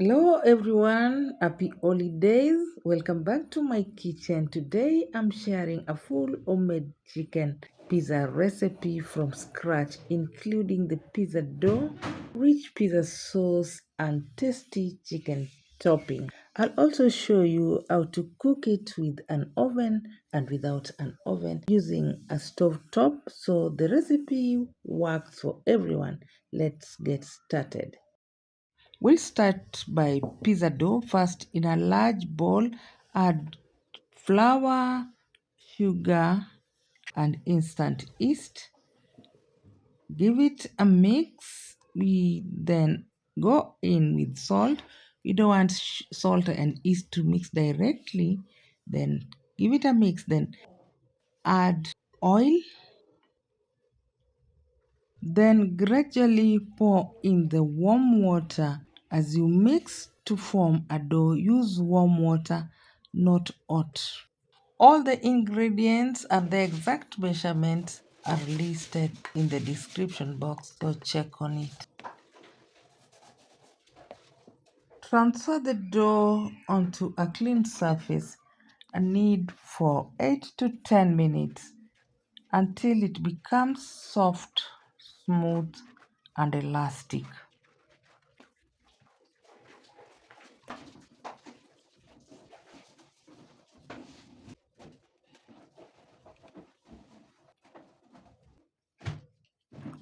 Hello everyone, happy holidays. Welcome back to my kitchen. Today I'm sharing a full homemade chicken pizza recipe from scratch, including the pizza dough, rich pizza sauce, and tasty chicken topping. I'll also show you how to cook it with an oven and without an oven using a stove top, so the recipe works for everyone. Let's get started. We'll start by pizza dough. First, in a large bowl, add flour, sugar, and instant yeast. Give it a mix. We then go in with salt. We don't want salt and yeast to mix directly. Then give it a mix. Then add oil. Then gradually pour in the warm water. As you mix to form a dough, use warm water, not hot. All the ingredients and the exact measurements are listed in the description box, so check on it. Transfer the dough onto a clean surface and knead for 8 to 10 minutes until it becomes soft, smooth, and elastic.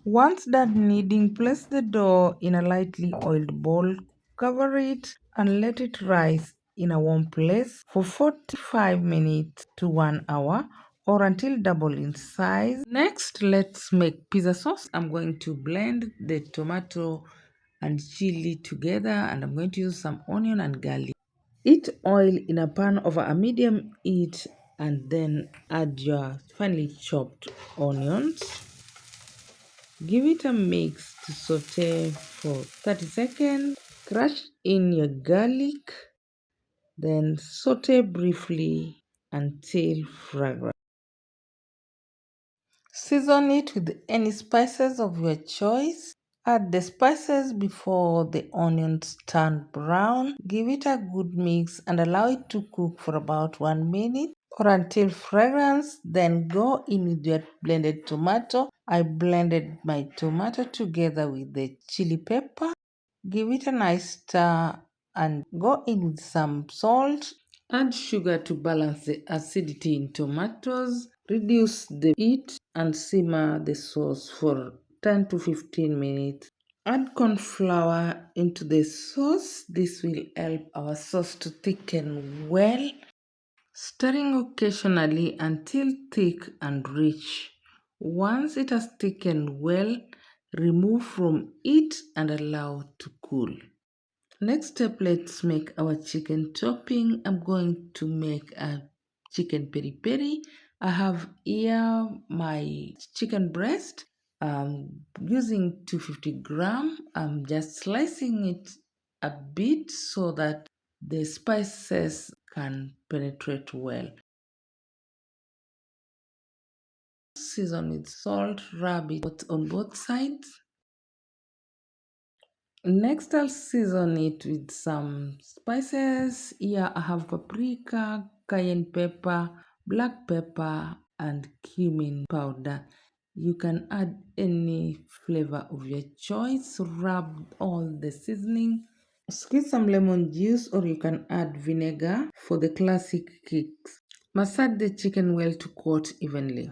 Once done kneading, place the dough in a lightly oiled bowl, cover it, and let it rise in a warm place for 45 minutes to 1 hour or until double in size. Next, let's make pizza sauce. I'm going to blend the tomato and chili together, and I'm going to use some onion and garlic. Heat oil in a pan over a medium heat and then add your finely chopped onions. Give it a mix to saute for 30 seconds. Crush in your garlic, then saute briefly until fragrant. Season it with any spices of your choice. Add the spices before the onions turn brown. Give it a good mix and allow it to cook for about 1 minute or until fragrance. Then go in with your blended tomato. I blended my tomato together with the chili pepper. Give it a nice stir and go in with some salt. Add sugar to balance the acidity in tomatoes. Reduce the heat and simmer the sauce for 10 to 15 minutes. Add corn flour into the sauce. This will help our sauce to thicken well, stirring occasionally until thick and rich. Once it has thickened well, remove from it and allow to cool. Next step, let's make our chicken topping. I'm going to make a chicken peri peri. I have here my chicken breast. Using 250 grams. I'm just slicing it a bit so that the spices can penetrate well. Season with salt, rub it on both sides. Next, I'll season it with some spices. Here I have paprika, cayenne pepper, black pepper, and cumin powder. You can add any flavor of your choice. Rub all the seasoning. Squeeze some lemon juice, or you can add vinegar for the classic kicks. Massage the chicken well to coat evenly.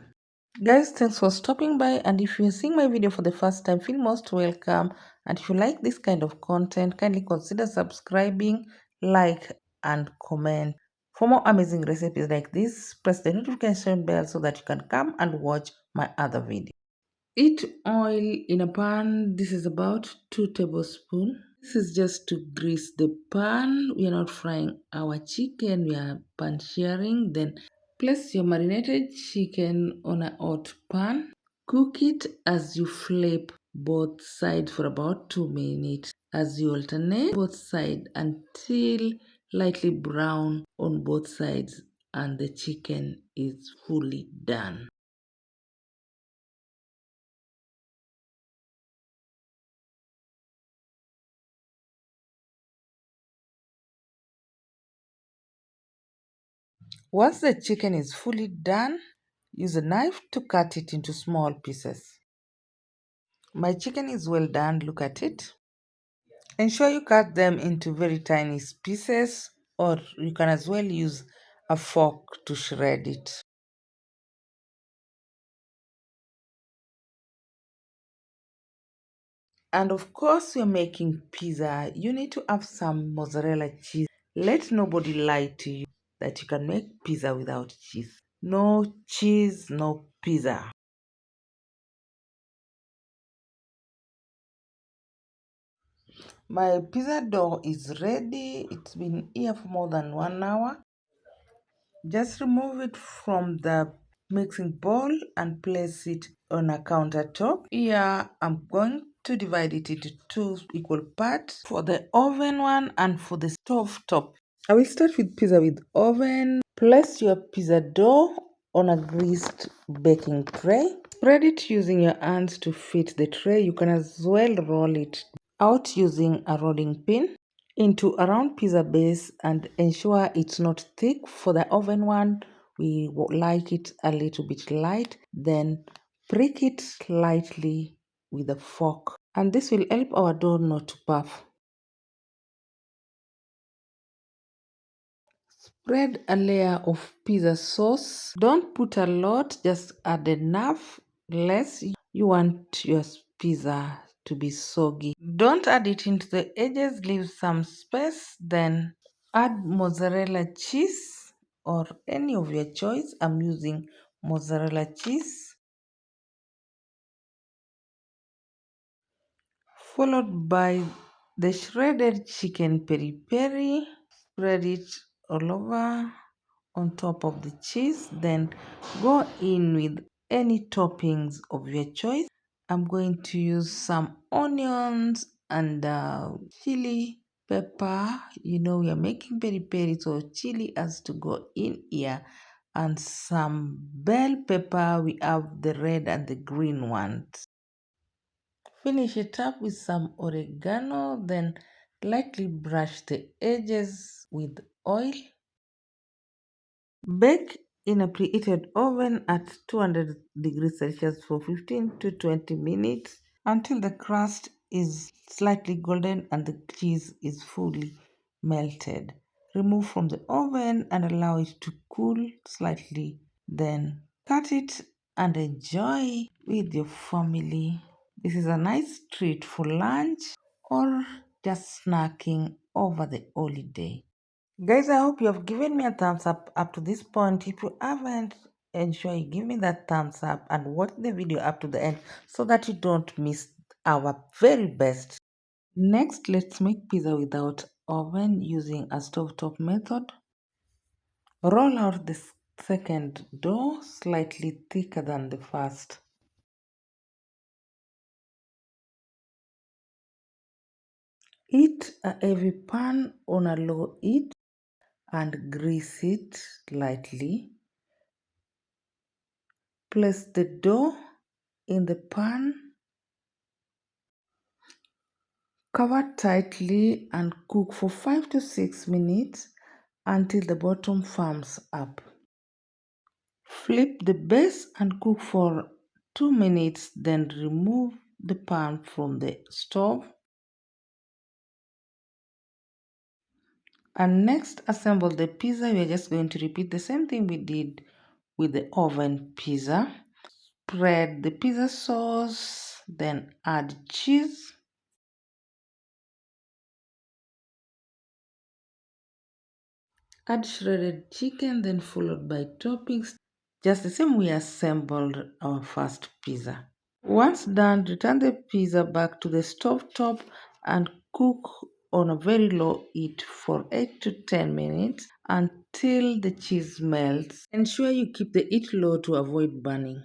Guys, thanks for stopping by, and if you're seeing my video for the first time, feel most welcome. And if you like this kind of content, kindly consider subscribing, like, and comment. For more amazing recipes like this, press the notification bell so that you can come and watch my other videos. Heat oil in a pan. This is about 2 tablespoons. This is just to grease the pan. We are not frying our chicken, we are pan searing. Then place your marinated chicken on a hot pan. Cook it as you flip both sides for about 2 minutes. As you alternate both sides until lightly brown on both sides and the chicken is fully done. Once the chicken is fully done, use a knife to cut it into small pieces. My chicken is well done, look at it. Ensure you cut them into very tiny pieces, or you can as well use a fork to shred it. And of course, you're making pizza, you need to have some mozzarella cheese. Let nobody lie to you that you can make pizza without cheese. No cheese, no pizza. My pizza dough is ready. It's been here for more than 1 hour. Just remove it from the mixing bowl and place it on a countertop. Here, I'm going to divide it into two equal parts for the oven one and for the stove top. I will start with pizza with oven. Place your pizza dough on a greased baking tray. Spread it using your hands to fit the tray. You can as well roll it out using a rolling pin into a round pizza base and ensure it's not thick. For the oven one, we would like it a little bit light. Then prick it lightly with a fork, and this will help our dough not to puff. Spread a layer of pizza sauce. Don't put a lot, just add enough, less you want your pizza to be soggy. Don't add it into the edges, leave some space, then add mozzarella cheese or any of your choice. I'm using mozzarella cheese, followed by the shredded chicken peri peri. Spread it all over on top of the cheese. Then go in with any toppings of your choice. I'm going to use some onions and chili pepper. You know, we are making peri peri, so chili has to go in here, and some bell pepper. We have the red and the green ones. Finish it up with some oregano, then lightly brush the edges with oil. Bake in a preheated oven at 200 degrees Celsius for 15 to 20 minutes until the crust is slightly golden and the cheese is fully melted. Remove from the oven and allow it to cool slightly. Then cut it and enjoy with your family. This is a nice treat for lunch or just snacking over the holiday. Guys, I hope you have given me a thumbs up to this point. If you haven't, ensure you give me that thumbs up and watch the video up to the end so that you don't miss our very best. Next, let's make pizza without oven using a stovetop method. Roll out the second dough slightly thicker than the first. Heat a heavy pan on a low heat and grease it lightly. Place the dough in the pan, cover tightly and cook for 5 to 6 minutes until the bottom firms up. Flip the base and cook for 2 minutes, then remove the pan from the stove. And next, assemble the pizza. We are just going to repeat the same thing we did with the oven pizza. Spread the pizza sauce, then add cheese. Add shredded chicken, then followed by toppings, just the same we assembled our first pizza. Once done, return the pizza back to the stove top and cook on a very low heat for 8 to 10 minutes until the cheese melts. Ensure you keep the heat low to avoid burning.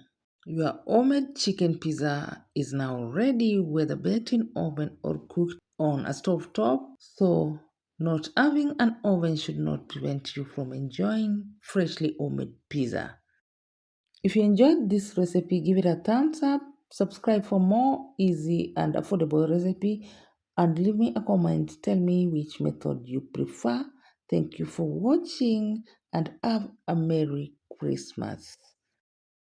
Your homemade chicken pizza is now ready, whether baked in oven or cooked on a stove top. So, not having an oven should not prevent you from enjoying freshly homemade pizza. If you enjoyed this recipe, give it a thumbs up, subscribe for more easy and affordable recipe, and leave me a comment. Tell me which method you prefer. Thank you for watching and have a Merry Christmas.